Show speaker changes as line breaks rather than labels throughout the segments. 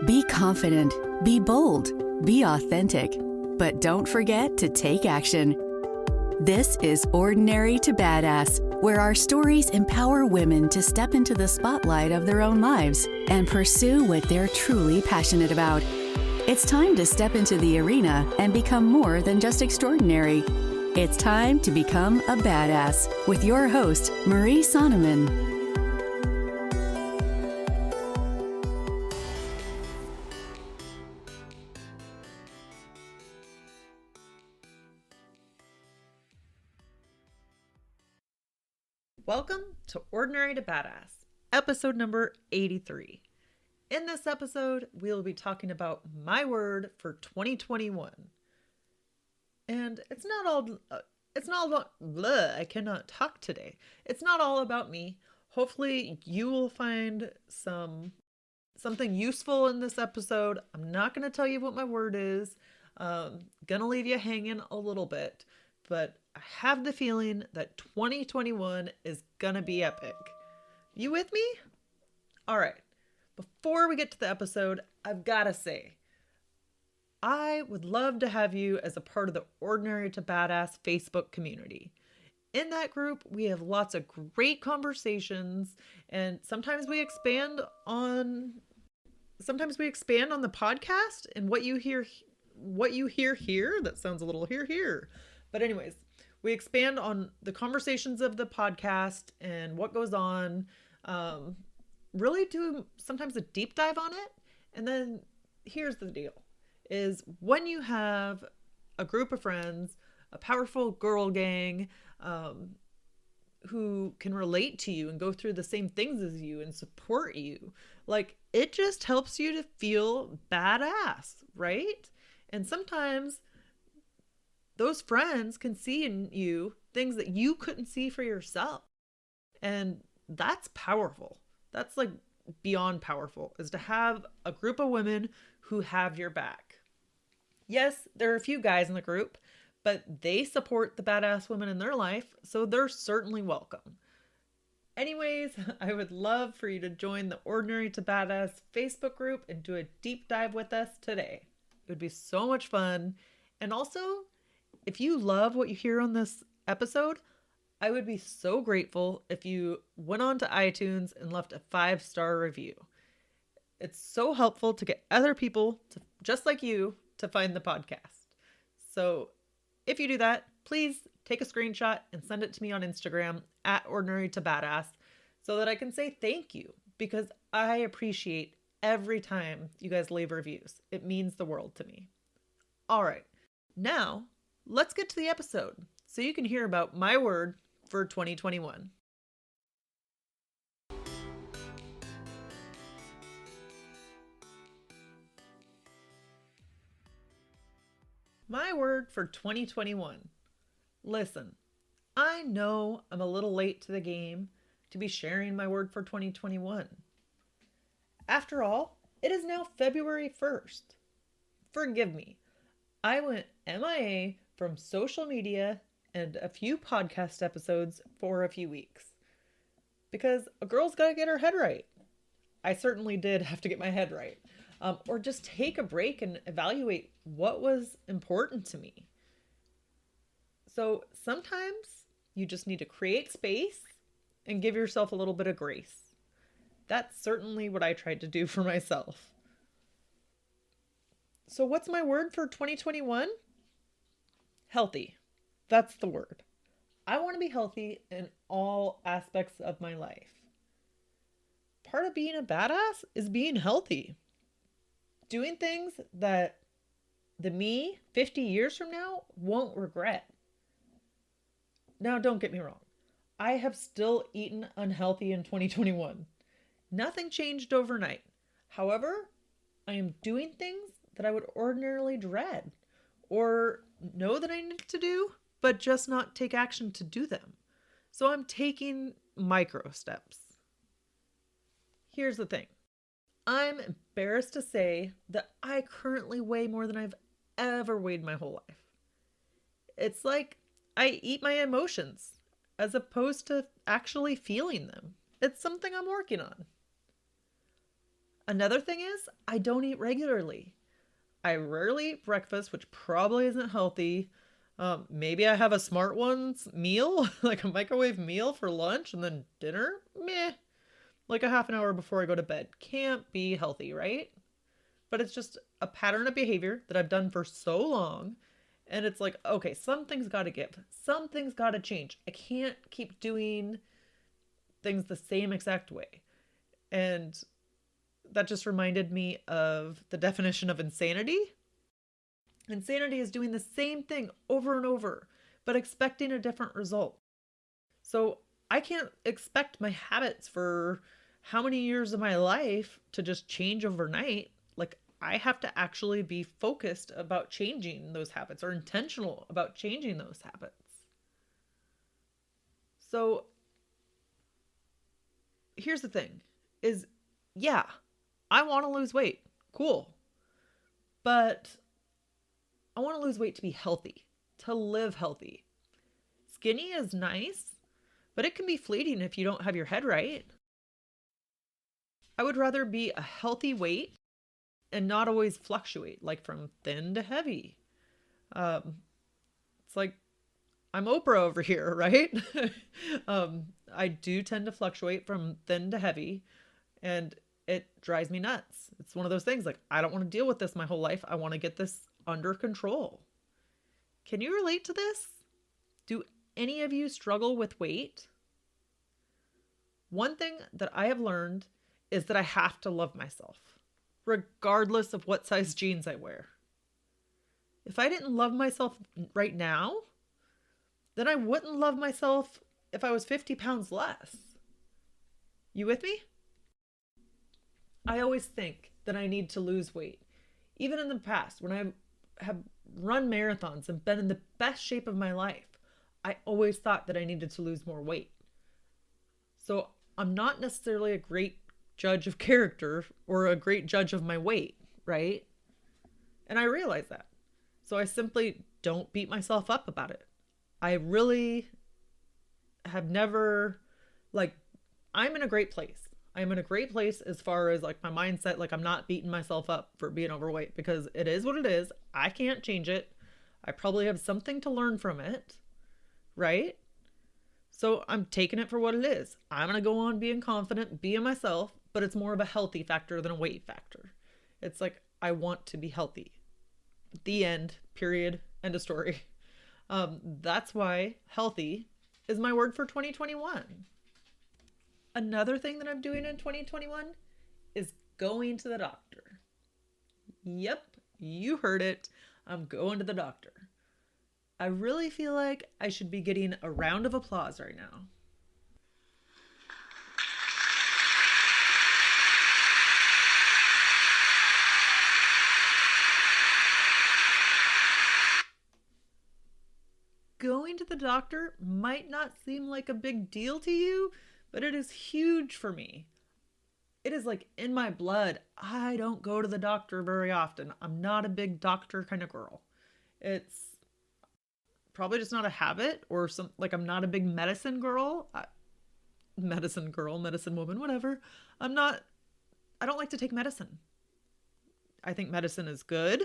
Be confident, be bold, be authentic, but don't forget to take action. This is Ordinary to Badass, where our stories empower women to step into the spotlight of their own lives and pursue what they're truly passionate about. It's time to step into the arena and become more than just extraordinary. It's time to become a badass with your host, Marie Sonneman.
Welcome to Ordinary to Badass, episode number 83. In this episode, we'll be talking about my word for 2021. And it's not all about, I cannot talk today. It's not all about me. Hopefully you will find something useful in this episode. I'm not going to tell you what my word is. Gonna leave you hanging a little bit, but I have the feeling that 2021 is gonna be epic. You with me? All right. Before we get to the episode, I've gotta say, I would love to have you as a part of the Ordinary to Badass Facebook community. In that group, we have lots of great conversations, and sometimes we expand on the podcast and what you hear here. That sounds a little here. But anyways, we expand on the conversations of the podcast and what goes on, really do sometimes a deep dive on it. And then here's the deal, is when you have a group of friends, a powerful girl gang, who can relate to you and go through the same things as you and support you, like, it just helps you to feel badass, right? And sometimes those friends can see in you things that you couldn't see for yourself. And that's powerful. That's like beyond powerful, is to have a group of women who have your back. Yes, there are a few guys in the group, but they support the badass women in their life, so they're certainly welcome. Anyways, I would love for you to join the Ordinary to Badass Facebook group and do a deep dive with us today. It would be so much fun. And also, if you love what you hear on this episode, I would be so grateful if you went on to iTunes and left a 5-star review. It's so helpful to get other people just like you to find the podcast. So if you do that, please take a screenshot and send it to me on Instagram at Ordinary to Badass so that I can say thank you, because I appreciate every time you guys leave reviews. It means the world to me. All right, now let's get to the episode so you can hear about my word for 2021. My word for 2021. Listen, I know I'm a little late to the game to be sharing my word for 2021. After all, it is now February 1st. Forgive me. I went MIA from social media and a few podcast episodes for a few weeks, because a girl's got to get her head right. I certainly did have to get my head right, or just take a break and evaluate what was important to me. So sometimes you just need to create space and give yourself a little bit of grace. That's certainly what I tried to do for myself. So what's my word for 2021? Healthy. That's the word. I want to be healthy in all aspects of my life. Part of being a badass is being healthy. Doing things that the me 50 years from now won't regret. Now, don't get me wrong. I have still eaten unhealthy in 2021. Nothing changed overnight. However, I am doing things that I would ordinarily dread or know that I need to do, but just not take action to do them. So I'm taking micro steps. Here's the thing. I'm embarrassed to say that I currently weigh more than I've ever weighed my whole life. It's like I eat my emotions as opposed to actually feeling them. It's something I'm working on. Another thing is I don't eat regularly. I rarely eat breakfast, which probably isn't healthy. Maybe I have a Smart Ones meal, like a microwave meal for lunch and then dinner. Meh. Like a half an hour before I go to bed. Can't be healthy, right? But it's just a pattern of behavior that I've done for so long. And it's like, okay, something's got to give. Something's got to change. I can't keep doing things the same exact way. And that just reminded me of the definition of insanity. Insanity is doing the same thing over and over, but expecting a different result. So I can't expect my habits for how many years of my life to just change overnight. Like, I have to actually be focused about changing those habits or intentional about changing those habits. So here's the thing is, yeah, I want to lose weight. Cool. But I want to lose weight to be healthy, to live healthy. Skinny is nice, but it can be fleeting if you don't have your head right. I would rather be a healthy weight and not always fluctuate, like from thin to heavy. It's like I'm Oprah over here, right? I do tend to fluctuate from thin to heavy, and it drives me nuts. It's one of those things like, I don't want to deal with this my whole life. I want to get this under control. Can you relate to this? Do any of you struggle with weight? One thing that I have learned is that I have to love myself, regardless of what size jeans I wear. If I didn't love myself right now, then I wouldn't love myself if I was 50 pounds less. You with me? I always think that I need to lose weight. Even in the past, when I have run marathons and been in the best shape of my life, I always thought that I needed to lose more weight. So I'm not necessarily a great judge of character or a great judge of my weight, right? And I realize that. So I simply don't beat myself up about it. I really have never, like, I'm in a great place. I'm in a great place as far as like my mindset. Like, I'm not beating myself up for being overweight because it is what it is. I can't change it. I probably have something to learn from it, right? So I'm taking it for what it is. I'm going to go on being confident, being myself, but it's more of a healthy factor than a weight factor. It's like, I want to be healthy. The end, period, end of story. That's why healthy is my word for 2021. Another thing that I'm doing in 2021 is going to the doctor. Yep, you heard it. I'm going to the doctor. I really feel like I should be getting a round of applause right now. Going to the doctor might not seem like a big deal to you, but it is huge for me. It is like in my blood. I don't go to the doctor very often. I'm not a big doctor kind of girl. It's probably just not a habit or some, like, I'm not a big medicine girl. Medicine girl, medicine woman, whatever. I don't like to take medicine. I think medicine is good,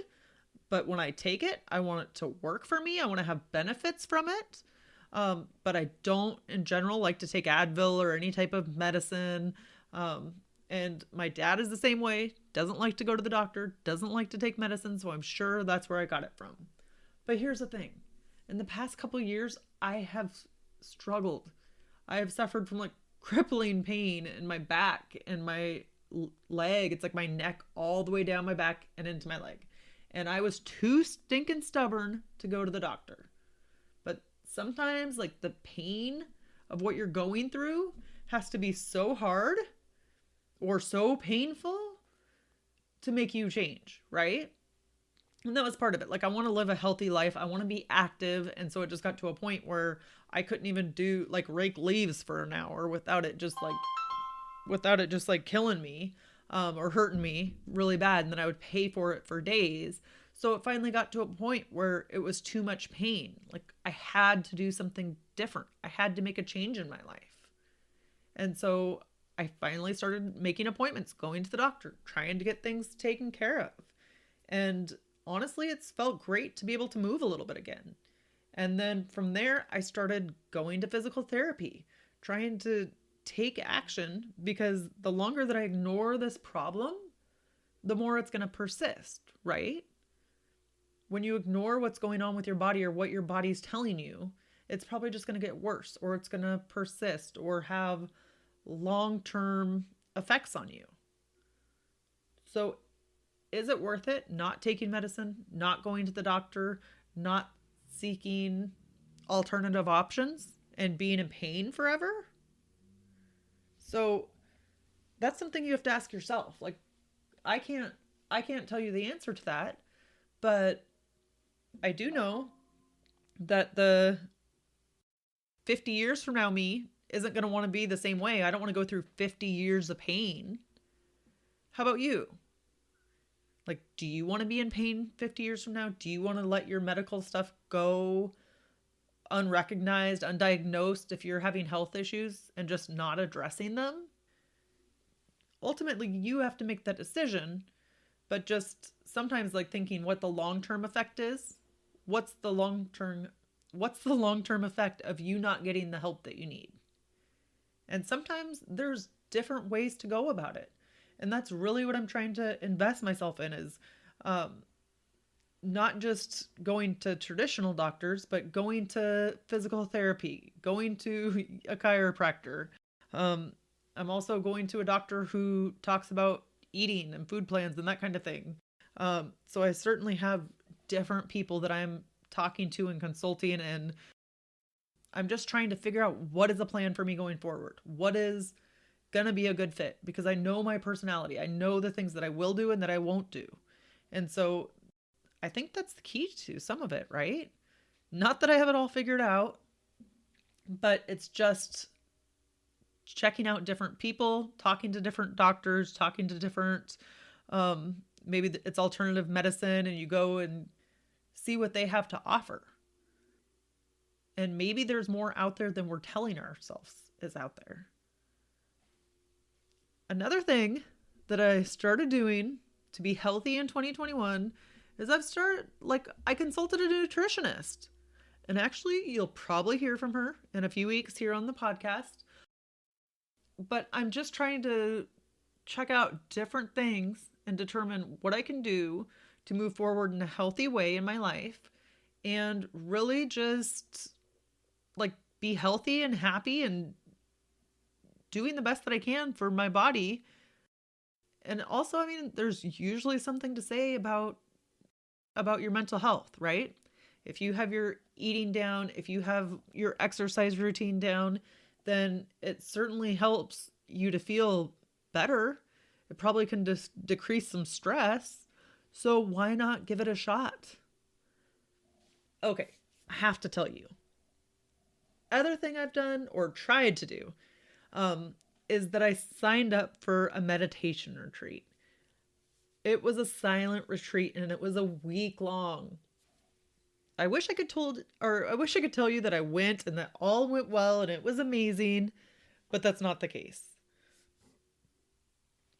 but when I take it, I want it to work for me. I want to have benefits from it. But I don't, in general, like to take Advil or any type of medicine. And my dad is the same way, doesn't like to go to the doctor, doesn't like to take medicine, so I'm sure that's where I got it from. But here's the thing. In the past couple years, I have struggled. I have suffered from like crippling pain in my back and my leg. It's like my neck all the way down my back and into my leg. And I was too stinking stubborn to go to the doctor. But sometimes like the pain of what you're going through has to be so hard or so painful to make you change, right? And that was part of it. Like, I want to live a healthy life. I want to be active. And so it just got to a point where I couldn't even do like rake leaves for an hour without it just like killing me, or hurting me really bad. And then I would pay for it for days. So it finally got to a point where it was too much pain. Like, I had to do something different. I had to make a change in my life. And so I finally started making appointments, going to the doctor, trying to get things taken care of. And honestly, it's felt great to be able to move a little bit again. And then from there, I started going to physical therapy, trying to take action, because the longer that I ignore this problem, the more it's going to persist, right? When you ignore what's going on with your body or what your body's telling you, it's probably just going to get worse, or it's going to persist or have long-term effects on you. So is it worth it not taking medicine, not going to the doctor, not seeking alternative options, and being in pain forever? So that's something you have to ask yourself. Like, I can't tell you the answer to that, but I do know that the 50 years from now me isn't going to want to be the same way. I don't want to go through 50 years of pain. How about you? Like, do you want to be in pain 50 years from now? Do you want to let your medical stuff go unrecognized, undiagnosed if you're having health issues and just not addressing them? Ultimately, you have to make that decision, but just sometimes like thinking what the long-term effect is. What's the long-term effect of you not getting the help that you need? And sometimes there's different ways to go about it. And that's really what I'm trying to invest myself in, is not just going to traditional doctors, but going to physical therapy, going to a chiropractor. I'm also going to a doctor who talks about eating and food plans and that kind of thing. So I certainly have different people that I'm talking to and consulting, and I'm just trying to figure out what is the plan for me going forward. What is going to be a good fit, because I know my personality. I know the things that I will do and that I won't do. And so I think that's the key to some of it, right? Not that I have it all figured out, but it's just checking out different people, talking to different doctors, talking to different, maybe it's alternative medicine, and you go and see what they have to offer. And maybe there's more out there than we're telling ourselves is out there. Another thing that I started doing to be healthy in 2021 is I consulted a nutritionist. And actually, you'll probably hear from her in a few weeks here on the podcast. But I'm just trying to check out different things and determine what I can do to move forward in a healthy way in my life, and really just like be healthy and happy and doing the best that I can for my body. And also, I mean, there's usually something to say about your mental health, right? If you have your eating down, if you have your exercise routine down, then it certainly helps you to feel better. It probably can just decrease some stress. So why not give it a shot? Okay, I have to tell you. Other thing I've done or tried to do is that I signed up for a meditation retreat. It was a silent retreat and it was a week long. I wish I could tell you that I went and that all went well and it was amazing, but that's not the case.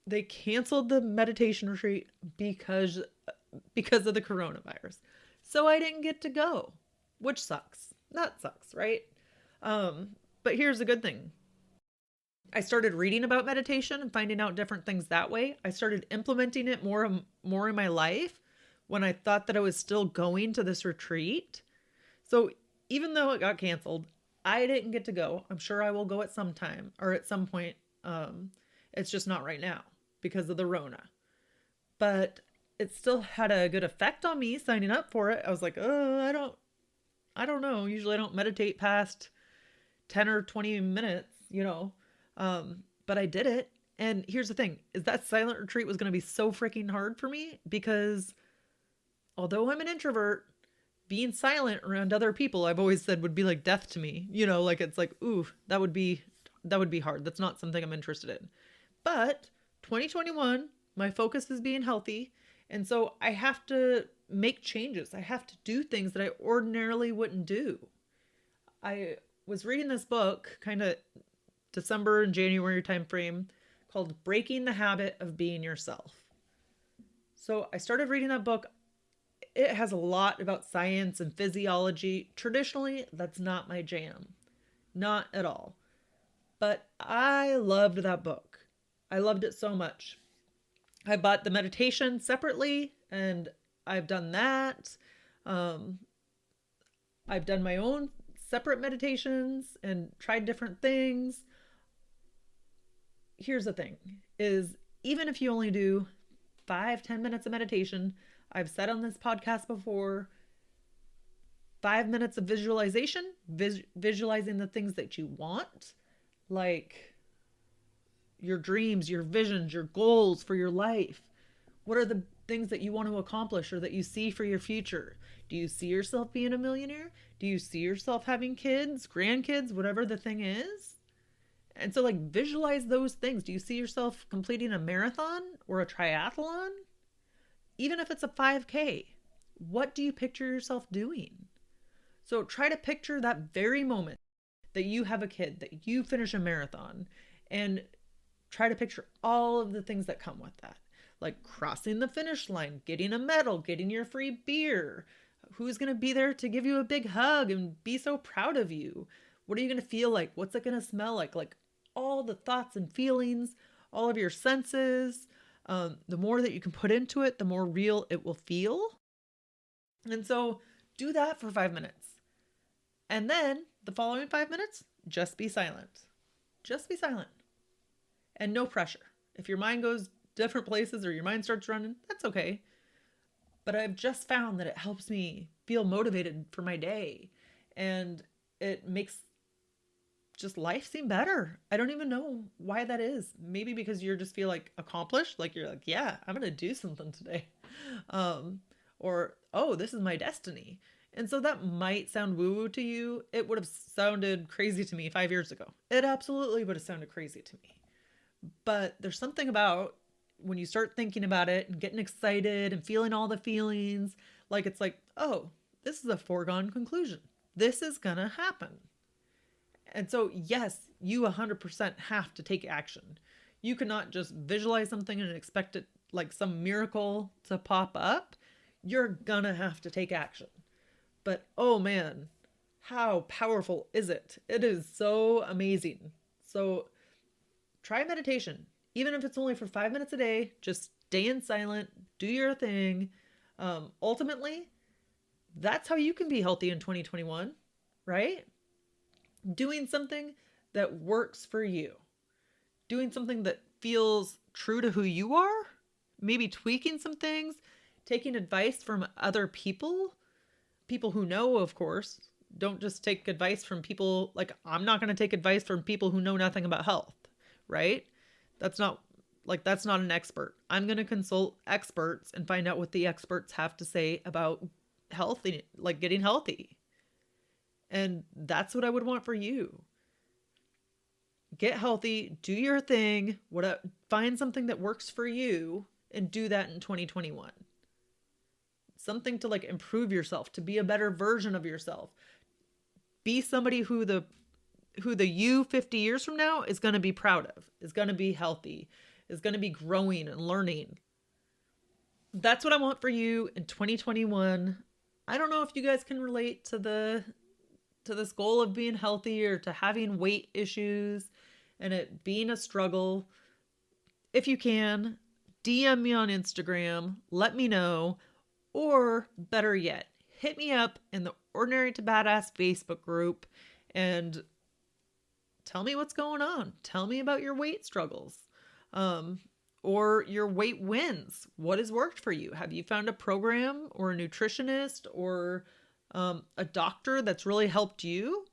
They canceled the meditation retreat because of the coronavirus. So I didn't get to go, which sucks. That sucks, right? But here's the good thing. I started reading about meditation and finding out different things that way. I started implementing it more in my life when I thought that I was still going to this retreat. So even though it got canceled, I didn't get to go. I'm sure I will go at some time or at some point. It's just not right now because of the Rona. But it still had a good effect on me signing up for it. I was like, oh, I don't know. Usually I don't meditate past 10 or 20 minutes, but I did it. And here's the thing, is that silent retreat was going to be so freaking hard for me because although I'm an introvert, being silent around other people, I've always said would be like death to me. It's like, ooh, that would be hard. That's not something I'm interested in. But 2021, my focus is being healthy. And so I have to make changes. I have to do things that I ordinarily wouldn't do. I was reading this book kind of December and January timeframe called Breaking the Habit of Being Yourself. So I started reading that book. It has a lot about science and physiology. Traditionally, that's not my jam. Not at all. But I loved that book. I loved it so much. I bought the meditation separately, and I've done that. I've done my own separate meditations and tried different things. Here's the thing, is even if you only do 5-10 minutes of meditation, I've said on this podcast before, 5 minutes of visualization, visualizing the things that you want, like your dreams, your visions, your goals for your life. What are the things that you want to accomplish or that you see for your future? Do you see yourself being a millionaire? Do you see yourself having kids, grandkids, whatever the thing is? And so, like, visualize those things. Do you see yourself completing a marathon or a triathlon? Even if it's a 5K, what do you picture yourself doing? So try to picture that very moment that you have a kid, that you finish a marathon, and try to picture all of the things that come with that. Like crossing the finish line, getting a medal, getting your free beer. Who's going to be there to give you a big hug and be so proud of you? What are you going to feel like? What's it going to smell like? Like all the thoughts and feelings, all of your senses. The more that you can put into it, the more real it will feel. And so do that for 5 minutes. And then the following 5 minutes, just be silent. Just be silent. And no pressure. If your mind goes different places or your mind starts running, that's okay. But I've just found that it helps me feel motivated for my day. And it makes just life seem better. I don't even know why that is. Maybe because you just feel like accomplished. Like you're like, yeah, I'm going to do something today. Or, oh, this is my destiny. And so that might sound woo-woo to you. It would have sounded crazy to me 5 years ago. It absolutely would have sounded crazy to me. But there's something about when you start thinking about it and getting excited and feeling all the feelings, like it's like, oh, this is a foregone conclusion. This is gonna happen. And so, yes, you 100% have to take action. You cannot just visualize something and expect it like some miracle to pop up. You're gonna have to take action. But oh man, how powerful is it? It is so amazing. So try meditation. Even if it's only for 5 minutes a day, just stay in silent, do your thing. Ultimately, that's how you can be healthy in 2021, right? Doing something that works for you. Doing something that feels true to who you are. Maybe tweaking some things. Taking advice from other people. People who know, of course. Don't just take advice from people. Like, I'm not going to take advice from people who know nothing about health, right? That's not an expert. I'm going to consult experts and find out what the experts have to say about healthy, like getting healthy. And that's what I would want for you. Get healthy, do your thing, find something that works for you and do that in 2021. Something to like improve yourself, to be a better version of yourself. Be somebody who the you 50 years from now is going to be proud of, is going to be healthy, is going to be growing and learning. That's what I want for you in 2021. I don't know if you guys can relate to this goal of being healthy or to having weight issues and it being a struggle. If you can, DM me on Instagram, let me know, or better yet, hit me up in the Ordinary to Badass Facebook group and tell me what's going on. Tell me about your weight struggles, or your weight wins. What has worked for you? Have you found a program or a nutritionist or a doctor that's really helped you?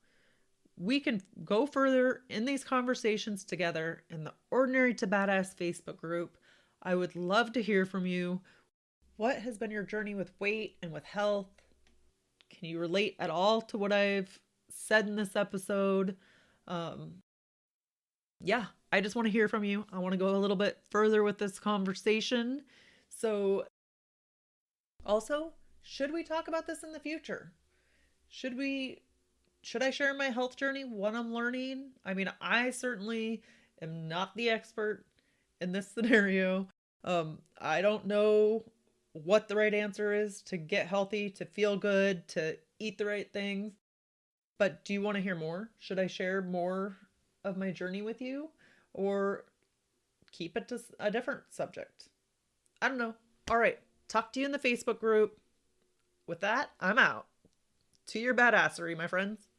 We can go further in these conversations together in the Ordinary to Badass Facebook group. I would love to hear from you. What has been your journey with weight and with health? Can you relate at all to what I've said in this episode? Yeah, I just want to hear from you. I want to go a little bit further with this conversation. So also, should we talk about this in the future? Should should I share my health journey, what I'm learning? I mean, I certainly am not the expert in this scenario. I don't know what the right answer is to get healthy, to feel good, to eat the right things. But do you want to hear more? Should I share more of my journey with you, or keep it to a different subject? I don't know. All right. Talk to you in the Facebook group. With that, I'm out. To your badassery, my friends.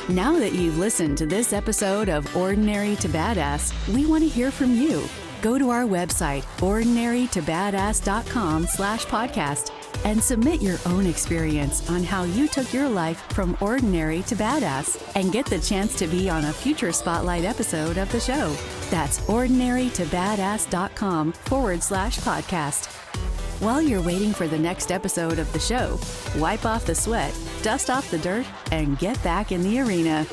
Now that you've listened to this episode of Ordinary to Badass, we want to hear from you. Go to our website, ordinarytobadass.com/podcast, and submit your own experience on how you took your life from ordinary to badass, and get the chance to be on a future Spotlight episode of the show. That's ordinarytobadass.com/podcast. While you're waiting for the next episode of the show, wipe off the sweat, dust off the dirt, and get back in the arena.